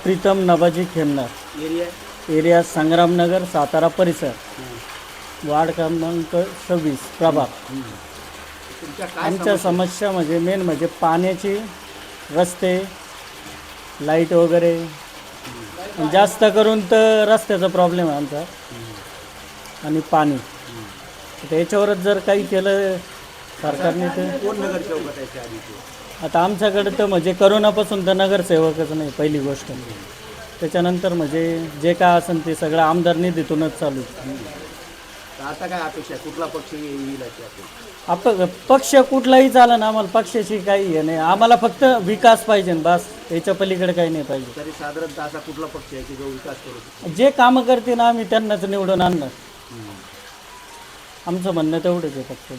Pritam नबाजी Khemnar, area Sangramnagar, Satara परिसर, ward क्रमांक 26 प्रभाग. आमच्या समस्या म्हणजे मेन म्हणजे पाण्याची, रस्ते, लाईट वगैरे. जास्त करून तर रस्त्याचा प्रॉब्लेम आहे आमचा आणि पाणी. त्याच्यावरच जर काही केलं सरकारने तर. कोण नगरसेवक आहे आधी? आता आमच्याकडे तर म्हणजे करोनापासून तर नगरसेवकच नाही पहिली गोष्ट. त्याच्यानंतर म्हणजे जे काय असेल ते सगळं आमदार निधीतूनच चालू. आता काय अपेक्षा, कुठला पक्ष येईल याची आपण पक्ष कुठलाही चालेल ना, आम्हाला पक्षाची काही हे नाही. आम्हाला फक्त विकास पाहिजे बस, याच्या पलीकडे काही नाही पाहिजे. तरी साधारणतः असा कुठला पक्ष आहे की जो विकास करू शकतो? जे कामं करते ना आम्ही त्यांनाच निवडून आणणार. आमचं म्हणणं तेवढंच आहे फक्त.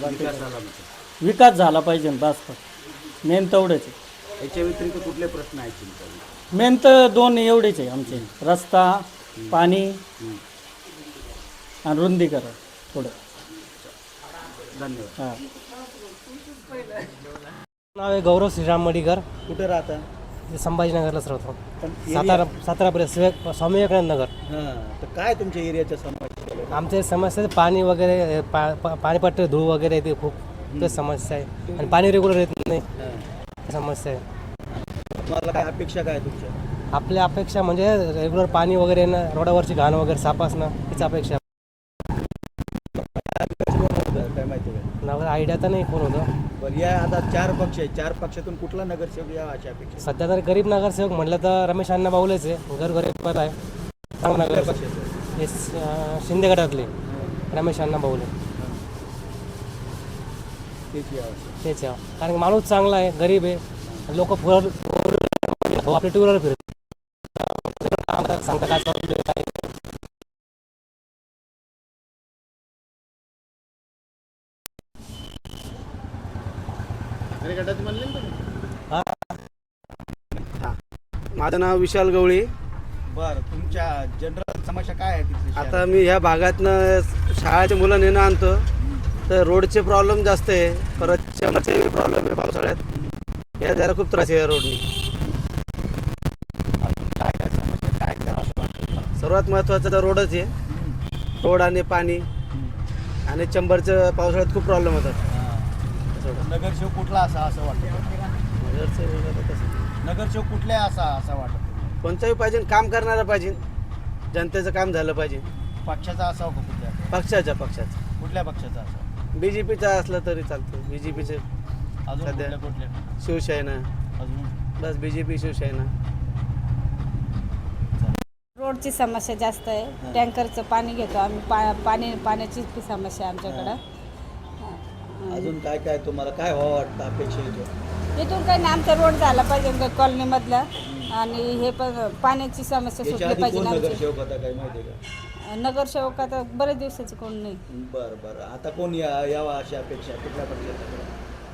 विकास झाला पाहिजे बस, फक्त मेन तेवढंच आहे. याच्या व्यतिरिक्त कुठले प्रश्न आहेत तुमच्या? मेन तर दोन एवढेच आहे आमचे, रस्ता, पाणी आणि रुंदीकरण थोडं. धन्यवाद. हां. नाव आहे गौरव श्रीराम मडीकर. कुठे राहता? संभाजीनगरलाच राहतो. पण सातारा परिसर, स्वामी विवेकानंद नगर. तर काय तुमच्या एरियाच्या समस्या? आमच्या समस्या पाणी वगैरे, पाणीपट्टी, धूळ वगैरे ते खूप तेच समस्या आहे. आणि पाणी रेग्युलर येत नाही, समस्या आहे. तुम्हाला काय अपेक्षा काय तुमच्या? आपल्या अपेक्षा म्हणजे रेग्युलर पाणी वगैरे येणं, रोडावरची घाण वगैरे साफ असणं, हीच अपेक्षा. काय माहिती आहे? नाव आयडिया तर नाही कोण होतं. बरं, या आता 4 पक्ष आहेत, 4 पक्षातून कुठला नगरसेवक या अशी अपेक्षा? सध्या तर गरीब नगरसेवक म्हटलं तर रमेश अण्णा बावलेच आहे. गरीब पण आहे, चांगला कुठल्या नगर. पक्षाचं? हे शिंदे गटातले रमेश अण्णा बावले तेच यावं. तेच आहे. कारण की माणूस चांगला आहे, गरीब आहे. लोक आपल्या टू व्हीलर फिरत सांगता काय प्रॉब्लेम काय. माझं नाव विशाल गवळी. बरं, तुमच्या जनरल समस्या काय आहे तिथली? आता मी ह्या भागातनं शाळेचे मुलं नेणं आणतो, तर रोडचे प्रॉब्लेम जास्त आहे. परत चमचे प्रॉब्लेम आहे पावसाळ्यात. या जरा खूप त्रास आहे या रोडनी. सर्वात महत्त्वाचं तर रोडच आहे. रोड आणि पाणी आणि चंबरचं पावसाळ्यात खूप प्रॉब्लेम होतात. नगरसेवक कुठला असा असं वाटतं? नगरसेवक कुठले असा असं वाटतं? कोणताही पाहिजे, काम करणारा पाहिजे, जनतेचं काम झालं पाहिजे. पक्षाचा असावं का कुठल्या? पक्षाचा कुठल्या पक्षाचा असावं? BJPचा असलं तरी चालतं. BJPचं अजून सध्या कुठल्या? शिवसेना, अजून बस BJP शिवसेना. रोडची समस्या जास्त आहे. टँकरचं पाणी घेतो आम्ही, पाण्याची समस्या आहे आमच्याकडं. अजून काय काय तुम्हाला काय व्हावं वाटतं, अपेक्षा येतो? इथून काही नाही, आमचा रोड झाला पाहिजे कॉलनीमधला. आणि हे पण पाण्याची समस्या याच्या सुटली आधी पाहिजे कोण आमची. नगरसेवक होता काय माहिती आहे का? नगरसेवक आता बरेच दिवसाचं कोण नाही. बरं, आता कोण यावा अशी अपेक्षा कुठल्या पक्षाचा?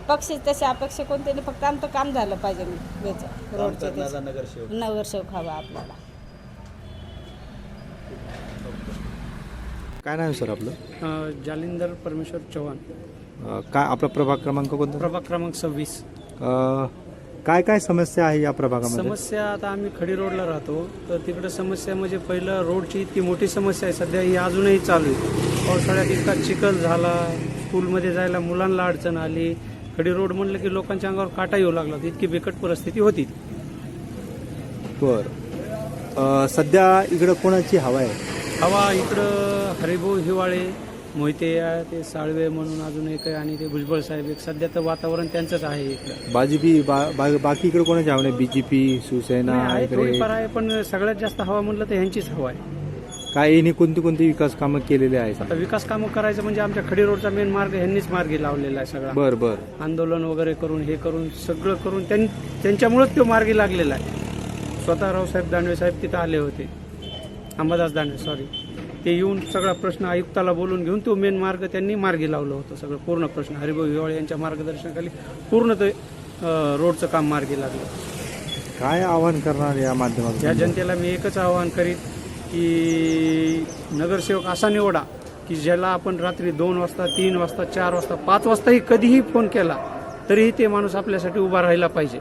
पक्ष तशी अपेक्षा कोणती नाही, फक्त आमचं काम झालं पाहिजे याचं काम रोडचं. करणारा नगरसेवक. नगरसेवक हवा आपल्याला. काय नाव आहे सर आपलं? जालिंदर परमेश्वर चव्हाण, काय आपला प्रभाग क्रमांक कोणता? प्रभाग क्रमांक 26. काय काय समस्या आहे या प्रभागामध्ये? समस्या आता आम्ही खडी रोडला राहतो, तर तिकडे समस्या म्हणजे पहिलं रोडची इतकी मोठी समस्या आहे सध्या, ही अजूनही चालू आहे. पावसाळ्यात इतका चिखल झाला, स्कूलमध्ये जायला मुलांना अडचण आली. खडी रोड म्हणलं की लोकांच्या अंगावर काटा येऊ लागला, इतकी बिकट परिस्थिती होती. बरं, सध्या इकडं कोणाची हवा आहे? हवा इकडं हरिभाऊ हिवाळे, मोहिते ते साळवे म्हणून अजून एक आहे, आणि ते भुजबळ साहेब एक. सध्या तर वातावरण त्यांचंच आहे इकडं. बाकी इकडे कोणाची हवा नाही? BJP शिवसेना आहे, इकडे थोडीफार आहे, पण सगळ्यात जास्त हवा म्हणलं तर ह्यांचीच हवा आहे. काय यांनी कोणती विकास कामं केलेले आहेत? आता विकास कामं करायचं म्हणजे आमच्या खडी रोडचा मेन मार्ग ह्यांनीच मार्गी लावलेला आहे सगळा. बरं. आंदोलन वगैरे करून, हे करून, सगळं करून त्यांच्यामुळेच तो मार्गी लागलेला आहे. स्वतः रावसाहेब दानवे साहेब तिथं आले होते, अंबादास दानवे सॉरी, ते येऊन सगळा प्रश्न आयुक्ताला बोलून घेऊन तो मेन मार्ग त्यांनी मार्गी लावलं होतं. सगळं पूर्ण प्रश्न हरिभाऊ हिवाळे यांच्या मार्गदर्शनाखाली पूर्ण ते रोडचं काम मार्गी लागलं. काय आवाहन करणार या माध्यमातून? या जनतेला मी एकच आवाहन करीत की नगरसेवक असा निवडा की ज्याला आपण रात्री 2 वाजता, 3 वाजता, 4 वाजता, 5 वाजताही कधीही फोन केला तरीही ते माणूस आपल्यासाठी उभा राहायला पाहिजे.